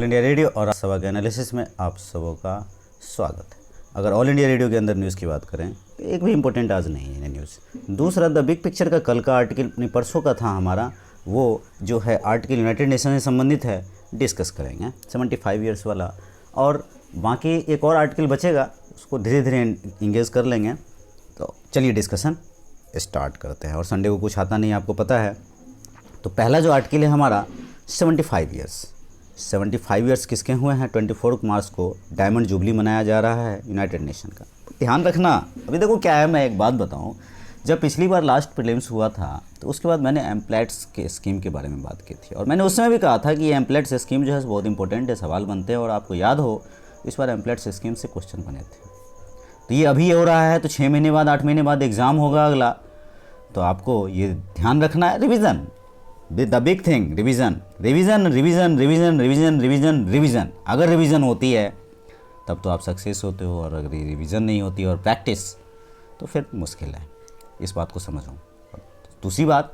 India radio और सभा के एनालिसिस में आप सबों का स्वागत है। अगर ऑल इंडिया रेडियो के अंदर न्यूज़ की बात करें तो एक भी इम्पोर्टेंट आज नहीं है न्यूज़। दूसरा, द बिग पिक्चर का कल का आर्टिकल अपनी परसों का था हमारा, वो जो है आर्टिकल यूनाइटेड नेशन से संबंधित है, डिस्कस करेंगे 75 ईयर्स वाला। और बाकी एक और आर्टिकल बचेगा, उसको धीरे धीरे इंगेज कर लेंगे। तो चलिए डिस्कशन स्टार्ट करते हैं। और संडे को कुछ आता नहीं, आपको पता है। तो पहला जो आर्टिकल है हमारा 75 ईयर्स किसके हुए हैं। 24 मार्च को डायमंड जुबली मनाया जा रहा है यूनाइटेड नेशन का। ध्यान रखना, अभी देखो क्या है, मैं एक बात बताऊं। जब पिछली बार लास्ट प्रीलिम्स हुआ था तो उसके बाद मैंने एम्प्लैट्स के स्कीम के बारे में बात की थी, और मैंने उस समय भी कहा था कि ये एम्प्लैट्स स्कीम जो है बहुत इंपॉर्टेंट है, सवाल बनते हैं। और आपको याद हो, इस बार एम्प्लैट्स स्कीम से क्वेश्चन बने थे। तो ये अभी हो रहा है, तो 6 महीने बाद 8 महीने बाद एग्ज़ाम होगा अगला। तो आपको ये ध्यान रखना है, revision the big thing, revision revision revision revision revision revision revision. अगर रिवीजन होती है तब तो आप सक्सेस होते हो, और अगर रिवीजन नहीं होती और प्रैक्टिस, तो फिर मुश्किल है। इस बात को समझो। दूसरी बात,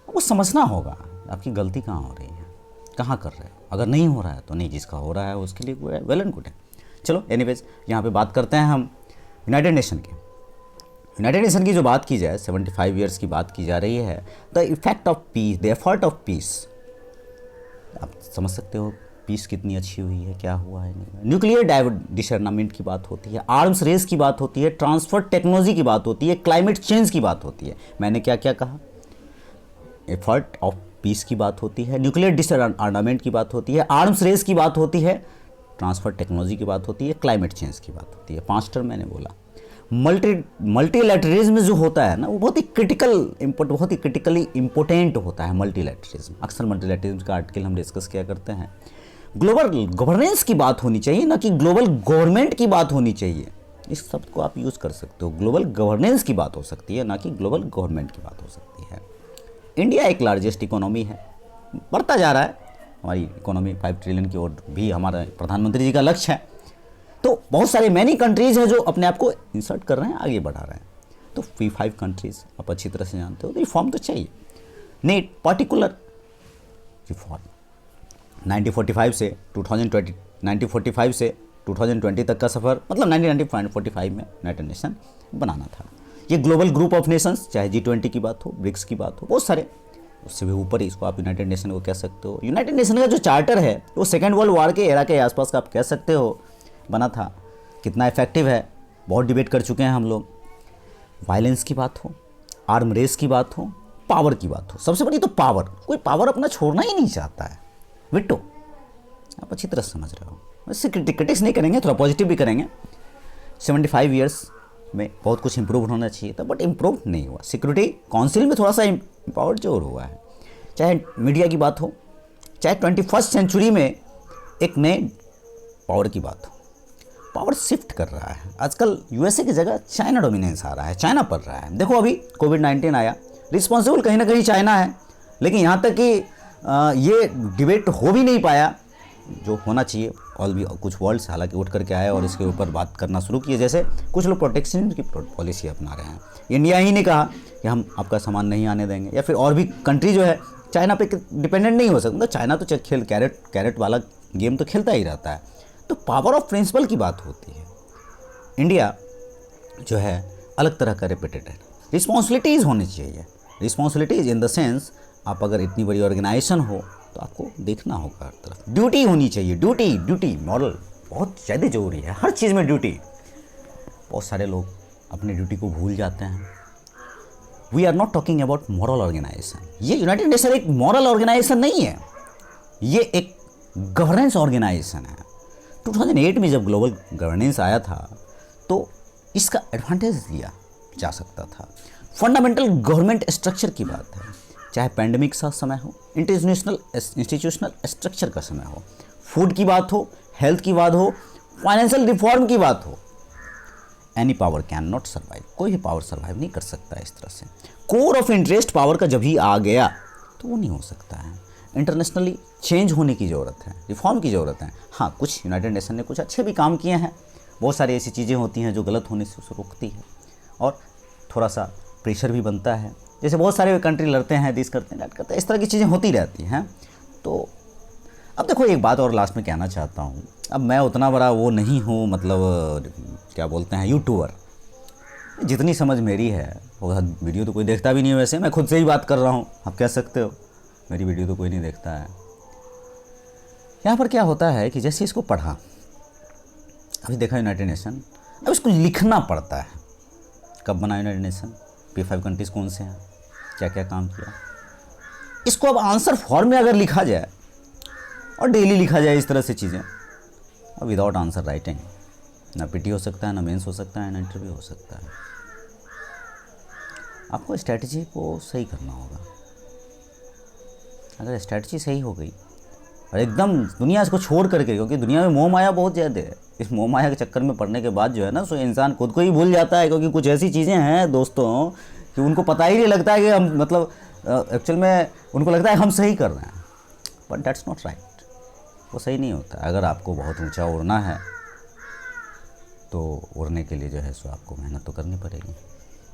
आपको समझना होगा आपकी गलती कहाँ हो रही है, कहाँ कर रहे हो। अगर नहीं हो रहा है तो नहीं, जिसका हो रहा है उसके लिए वेल एंड गुड है। चलो एनीवेज, यहाँ पे बात करते हैं हम यूनाइटेड नेशन की। यूनाइटेड नेशन की जो बात की जाए, 75 ईयर्स की बात की जा रही है। The effect of peace, the effort of peace. आप समझ सकते हो पीस कितनी अच्छी हुई है, क्या हुआ है। न्यूक्लियर डिसआर्मामेंट की बात होती है, आर्म्स रेस की बात होती है, ट्रांसफर टेक्नोलॉजी की बात होती है, क्लाइमेट चेंज की बात होती है। मैंने क्या क्या कहा, एफर्ट ऑफ पीस की बात होती है, न्यूक्लियर डिसआर्मामेंट की बात होती है, आर्म्स रेस की बात होती है, ट्रांसफर टेक्नोलॉजी की बात होती है, क्लाइमेट चेंज की बात होती है। 5 टर्म मैंने बोला। मल्टीलैटरलिज्म जो होता है ना, वो बहुत ही क्रिटिकली इम्पोर्टेंट होता है। मल्टीलैटरलिज्म, अक्सर मल्टीलैटरलिज्म का आर्टिकल हम डिस्कस किया करते हैं। ग्लोबल गवर्नेंस की बात होनी चाहिए, ना कि ग्लोबल गवर्नमेंट की बात होनी चाहिए। इस शब्द को आप यूज़ कर सकते हो। ग्लोबल गवर्नेंस की बात हो सकती है, ना कि ग्लोबल गवर्नमेंट की बात हो सकती है। इंडिया एक लार्जेस्ट इकोनॉमी है, बढ़ता जा रहा है हमारी इकोनॉमी 5 ट्रिलियन की ओर भी हमारा प्रधानमंत्री जी का लक्ष्य है। तो बहुत सारे मैनी कंट्रीज़ हैं जो अपने आप को इंसर्ट कर रहे हैं, आगे बढ़ा रहे हैं। तो P5 कंट्रीज़ आप अच्छी तरह से जानते हो। तो रिफॉर्म तो चाहिए, नीड पर्टिकुलर रिफॉर्म। 1945 से 2020 तक का सफ़र, मतलब 1945 में यूनाइटेड नेशन बनाना था। ये ग्लोबल ग्रुप ऑफ नेशंस, चाहे G20 की बात हो, ब्रिक्स की बात हो, बहुत सारे, उससे भी ऊपर ही इसको आप यूनाइटेड नेशन को कह सकते हो। यूनाइटेड नेशन का जो चार्टर है वो सेकेंड वर्ल्ड वॉर के एरा के आसपास का आप कह सकते हो बना था। कितना इफेक्टिव है, बहुत डिबेट कर चुके हैं हम लोग। वायलेंस की बात हो, आर्म रेस की बात हो, पावर की बात हो, सबसे बड़ी तो पावर। कोई पावर अपना छोड़ना ही नहीं चाहता है। विटो, आप अच्छी तरह समझ रहे हो। वैसे क्रिटिक्स नहीं करेंगे, थोड़ा पॉजिटिव भी करेंगे। 75 ईयर्स में बहुत कुछ इंप्रूव होना चाहिए था, बट इंप्रूव नहीं हुआ। सिक्योरिटी काउंसिल में थोड़ा सा इम्पावर्ड जो हुआ है। चाहे मीडिया की बात हो, चाहे 21st सेंचुरी में एक नए पावर की बात हो। पावर शिफ्ट कर रहा है आजकल। यूएसए की जगह चाइना डोमिनेंस आ रहा है, चाइना पड़ रहा है। देखो अभी कोविड-19 आया, रिस्पॉन्सिबल कहीं ना कहीं चाइना है, लेकिन यहाँ तक कि ये डिबेट हो भी नहीं पाया जो होना चाहिए। और भी कुछ वर्ल्ड्स हालांकि उठ करके आए और इसके ऊपर बात करना शुरू किए। जैसे कुछ लोग प्रोटेक्शन की पॉलिसी अपना रहे हैं। इंडिया ही ने कहा कि हम आपका सामान नहीं आने देंगे, या फिर और भी कंट्री जो है चाइना पे डिपेंडेंट नहीं हो सकता। मतलब चाइना तो कैरेट वाला गेम तो खेलता ही रहता है। तो पावर ऑफ प्रिंसिपल की बात होती है। इंडिया जो है अलग तरह का रेपुटेड है। रिस्पॉन्सिबिलिटीज़ होनी चाहिए। रिस्पॉन्सिबिलिटीज़ इन द सेंस, आप अगर इतनी बड़ी ऑर्गेनाइजेशन हो तो आपको देखना होगा हर तरफ। ड्यूटी होनी चाहिए, ड्यूटी मॉरल बहुत ज़्यादा जरूरी है। हर चीज़ में ड्यूटी। बहुत सारे लोग अपनी ड्यूटी को भूल जाते हैं। We are not talking about moral organisation. ये यूनाइटेड नेशन एक मॉरल ऑर्गेनाइजेशन नहीं है, ये एक गवर्नेंस ऑर्गेनाइजेशन है। 2008 में जब ग्लोबल गवर्नेंस आया था तो इसका एडवांटेज लिया जा सकता था। फंडामेंटल गवर्नमेंट स्ट्रक्चर की बात है, चाहे पैंडेमिक का समय हो, इंस्टीट्यूशनल स्ट्रक्चर का समय हो, फूड की बात हो, हेल्थ की बात हो, फाइनेंशियल रिफॉर्म की बात हो। Any power can not survive. कोई भी पावर सर्वाइव नहीं कर सकता इस तरह से। कोर ऑफ इंटरेस्ट पावर का जब ही आ गया तो वो नहीं हो सकता है। इंटरनेशनली चेंज होने की ज़रूरत है, रिफॉर्म की ज़रूरत है। हाँ, कुछ यूनाइटेड नेशन ने कुछ अच्छे भी काम किए हैं। बहुत सारी ऐसी चीज़ें होती हैं जो गलत होने से उसे रोकती है, और थोड़ा सा प्रेशर भी बनता है। जैसे बहुत सारे कंट्री लड़ते हैं, दिस करते हैं, दैट करते हैं, इस तरह की चीज़ें होती रहती हैं। तो अब देखो एक बात और लास्ट में कहना चाहता हूँ, अब मैं उतना बड़ा वो नहीं हूँ, मतलब क्या बोलते हैं, यूट्यूबर। जितनी समझ मेरी है, वो वीडियो तो कोई देखता भी नहीं है, वैसे मैं खुद से ही बात कर रहा हूँ, आप कह सकते हो मेरी वीडियो तो कोई नहीं देखता है। यहाँ पर क्या होता है कि जैसे इसको पढ़ा, अभी देखा यूनाइटेड नेशन, अब इसको लिखना पड़ता है। कब बना यूनाइटेड नेशन, P5 कंट्रीज़ कौन से हैं, क्या क्या काम किया, इसको अब आंसर फॉर्म में अगर लिखा जाए और डेली लिखा जाए इस तरह से चीज़ें, अब विदाउट आंसर राइटिंग ना पीटी हो सकता है, ना मेंस हो सकता है, ना इंटरव्यू हो सकता है। आपको स्ट्रैटेजी को सही करना होगा। अगर स्ट्रैटेजी सही हो गई और एकदम दुनिया इसको छोड़ करके, क्योंकि दुनिया में मोह माया बहुत ज़्यादा है, इस मोह माया के चक्कर में पड़ने के बाद जो है ना, सो इंसान खुद को ही भूल जाता है। क्योंकि कुछ ऐसी चीज़ें हैं दोस्तों कि उनको पता ही नहीं लगता है कि हम, मतलब एक्चुअल में उनको लगता है हम सही कर रहे हैं, बट दैट्स नॉट राइट। वो सही नहीं होता। अगर आपको बहुत ऊंचा उड़ना है तो उड़ने के लिए जो है सो आपको मेहनत तो करनी पड़ेगी।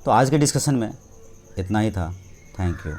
तो आज के डिस्कशन में इतना ही था। Thank you.